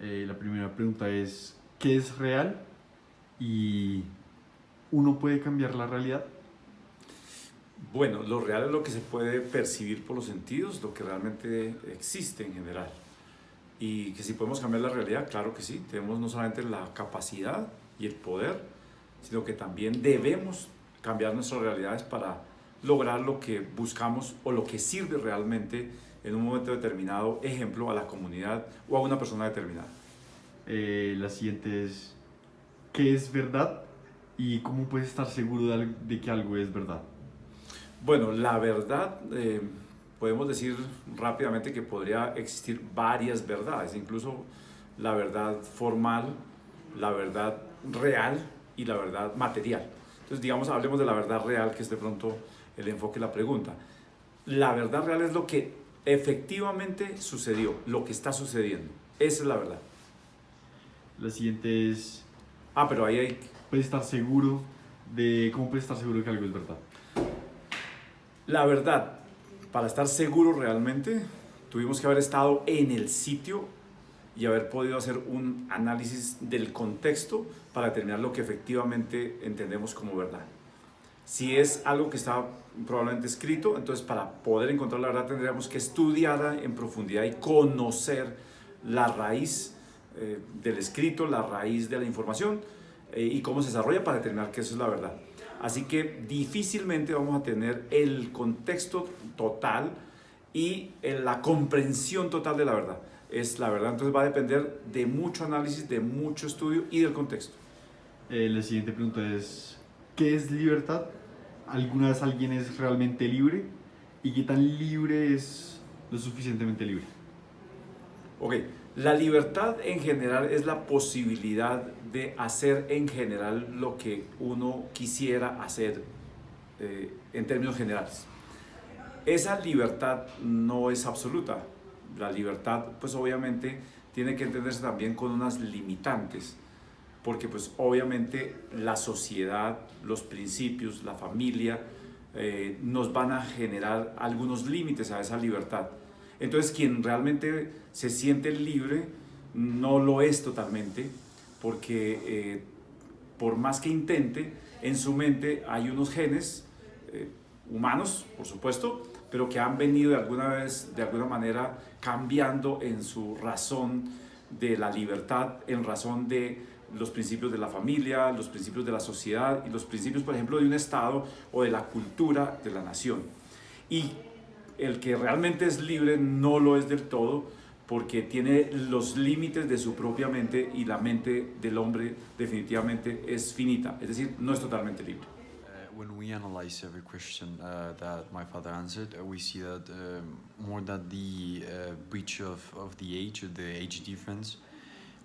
La primera pregunta es, ¿qué es real? Y uno puede cambiar la realidad. Bueno, lo real es lo que se puede percibir por los sentidos, lo que realmente existe en general. Y que si podemos cambiar la realidad, claro que sí. Tenemos no solamente la capacidad y el poder, sino que también debemos cambiar nuestras realidades para lograr lo que buscamos o lo que sirve realmente en un momento determinado, ejemplo, a la comunidad o a una persona determinada. La siguiente es, ¿qué es verdad? Y cómo puedes estar seguro de que algo es verdad. Bueno, la verdad, podemos decir rápidamente que podría existir varias verdades, incluso la verdad formal, la verdad real y la verdad material. Entonces, digamos, hablemos de la verdad real, que es de pronto el enfoque de la pregunta. La verdad real es lo que efectivamente sucedió, lo que está sucediendo. Esa es la verdad. La siguiente es, Ah, pero ahí hay... ¿puedes estar seguro cómo puedes estar seguro de que algo es verdad? La verdad, para estar seguro realmente, tuvimos que haber estado en el sitio y haber podido hacer un análisis del contexto para determinar lo que efectivamente entendemos como verdad. Si es algo que está probablemente escrito, entonces para poder encontrar la verdad tendríamos que estudiarla en profundidad y conocer la raíz del escrito, la raíz de la información y cómo se desarrolla para determinar que eso es la verdad. Así que difícilmente vamos a tener el contexto total y la comprensión total de la verdad. Es la verdad, entonces va a depender de mucho análisis, de mucho estudio y del contexto. La siguiente pregunta es, ¿qué es libertad? ¿Alguna vez alguien es realmente libre? ¿Y qué tan libre es lo suficientemente libre? Ok, la libertad en general es la posibilidad de hacer en general lo que uno quisiera hacer en términos generales. Esa libertad no es absoluta. La libertad, pues obviamente, tiene que entenderse también con unas limitantes, porque pues obviamente la sociedad, los principios, la familia, nos van a generar algunos límites a esa libertad. Entonces quien realmente se siente libre no lo es totalmente, porque por más que intente, en su mente hay unos genes eh, humanos, por supuesto, pero que han venido de alguna vez, de alguna manera, cambiando en su razón de la libertad, en razón de los principios de la familia, los principios de la sociedad y los principios, por ejemplo, de un Estado o de la cultura de la nación. Y el que realmente es libre no lo es del todo porque tiene los límites de su propia mente y la mente del hombre definitivamente es finita, es decir, no es totalmente libre. When we analyze every question that my father answered, we see that more than the breach of the age difference,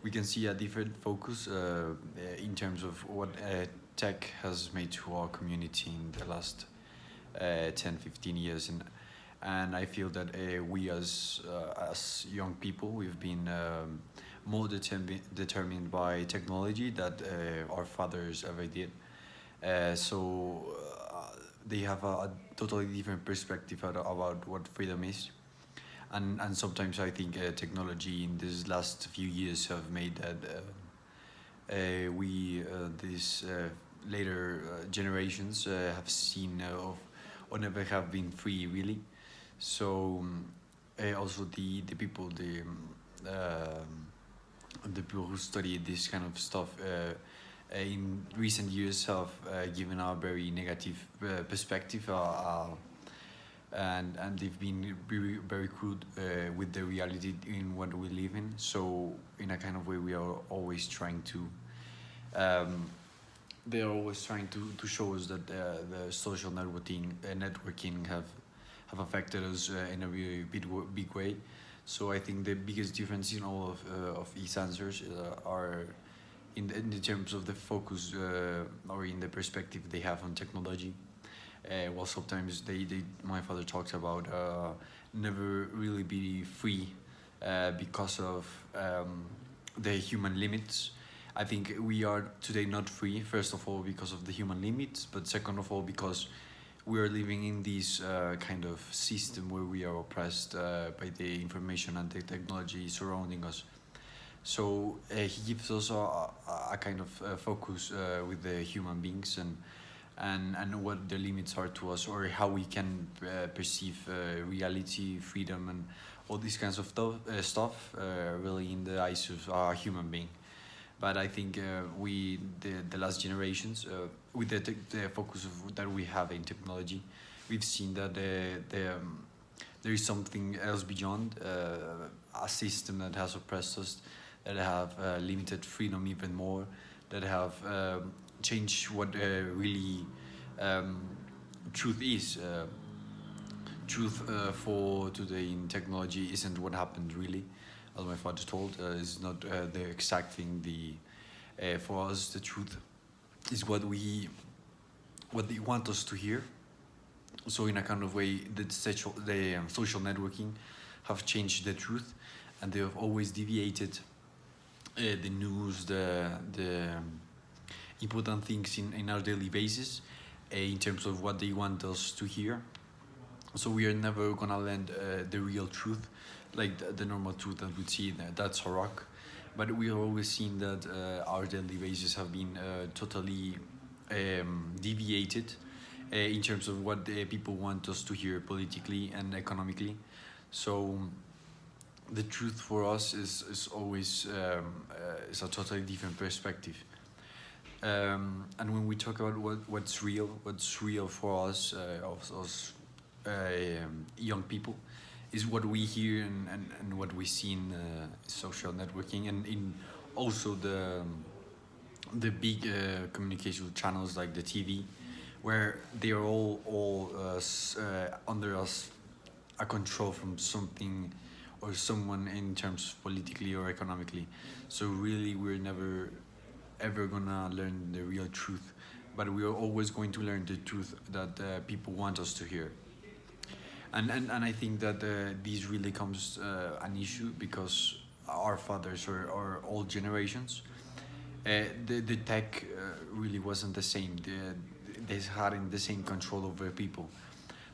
we can see a different focus in terms of what tech has made to our community in the last 10, 15 years. And I feel that we as young people, we've been more determined by technology that our fathers ever did. So they have a totally different perspective about what freedom is. And sometimes I think technology in these last few years have made that we these later generations have seen or never have been free really. So also the people the people who study this kind of stuff in recent years have given a very negative perspective and they've been very crude with the reality in what we live in. So in a kind of way, we are always trying to. They are always trying to show us that the social networking have affected us in a really big way. So I think the biggest difference in all of these answers are in the terms of the focus or in the perspective they have on technology. Well, sometimes my father talks about never really be free because of the human limits. I think we are today not free, first of all, because of the human limits, but second of all, because we are living in this kind of system where we are oppressed by the information and the technology surrounding us. So he gives us a kind of focus with the human beings and what the limits are to us, or how we can perceive reality, freedom, and all these kinds of stuff really in the eyes of a human being. But I think the last generations, with the focus that we have in technology, we've seen that there is something else beyond a system that has oppressed us, that have limited freedom even more, that have changed what really truth is. Truth for today in technology isn't what happened really, as my father told. Is not the exact thing. For us, the truth is what they want us to hear. So in a kind of way, the social networking have changed the truth, and they have always deviated the news, the important things in our daily basis, in terms of what they want us to hear. So we are never gonna learn the real truth, like the normal truth that we see. That's a rock, but we have always seen that our daily bases have been totally deviated in terms of what the people want us to hear politically and economically. So the truth for us is always is a totally different perspective. And when we talk about what's real for us, of us young people, is what we hear and what we see in social networking, and in also the big communication channels like the TV, where they are all under us a control from something or someone in terms politically or economically. So really we're never ever gonna learn the real truth, but we are always going to learn the truth that people want us to hear. And I think that this really comes an issue because our fathers or old generations, the tech really wasn't the same. They hadn't the same control over people.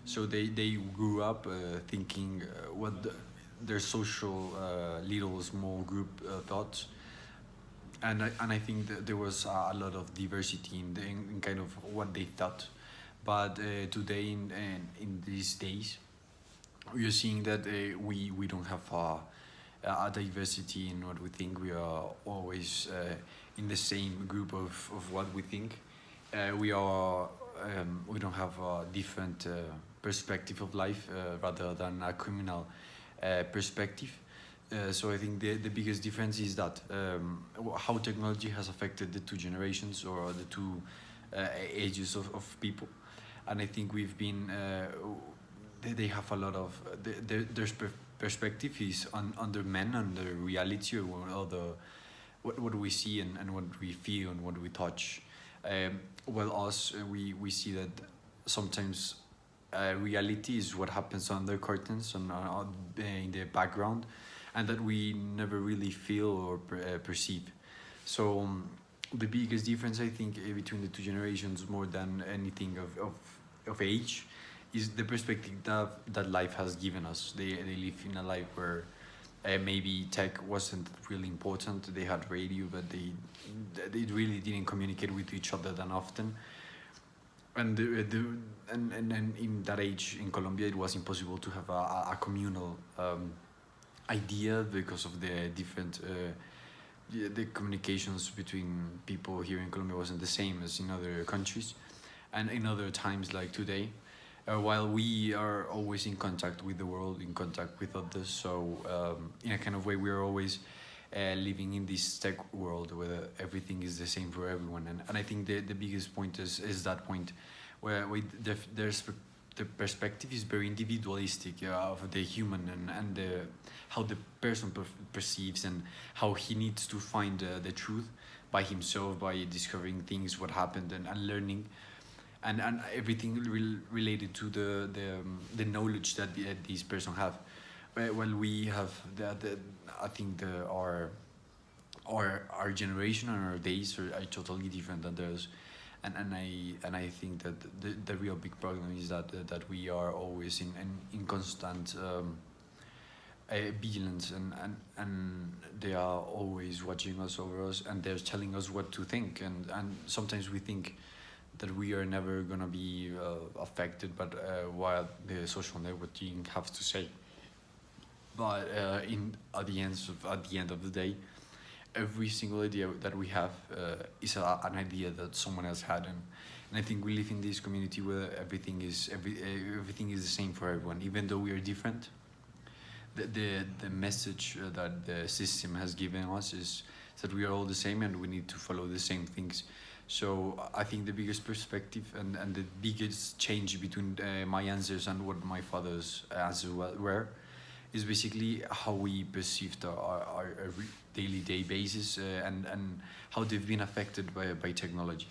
So they grew up thinking what their social little small group thought. And I think that there was a lot of diversity in kind of what they thought. But today, in these days, we are seeing that we don't have a diversity in what we think. We are always in the same group of what we think. We don't have a different perspective of life rather than a criminal perspective. So I think the biggest difference is that how technology has affected the two generations or the two ages of people. And I think we've been they have a lot of their perspective is on the men and the reality, or what we see and what we feel and what we touch. Well, us we see that sometimes reality is what happens under curtains and in the background, and that we never really feel or perceive. So the biggest difference, I think, between the two generations, more than anything of age, is the perspective that life has given us. They live in a life where maybe tech wasn't really important. They had radio, but they really didn't communicate with each other that often. And and in that age in Colombia, it was impossible to have a communal idea because of the different the communications between people here in Colombia wasn't the same as in other countries and in other times like today. While we are always in contact with the world, in contact with others, so in a kind of way we are always living in this tech world where everything is the same for everyone. And I think the biggest point is that point where there's the perspective is very individualistic of the human and how the person perceives and how he needs to find the truth by himself, by discovering things, what happened, and learning. And everything related to the knowledge that these person have. Well, we have I think our generation and our days are totally different than theirs, and I think that the real big problem is that we are always in constant vigilance, and they are always watching us over us, and they're telling us what to think, and sometimes we think that we are never gonna be affected by what the social networking have to say. But at the end of the day, every single idea that we have is an idea that someone else had, and I think we live in this community where everything is the same for everyone, even though we are different. The message that the system has given us is that we are all the same and we need to follow the same things. So I think the biggest perspective and the biggest change between my answers and what my father's answers were is basically how we perceived our daily day basis and how they've been affected by technology.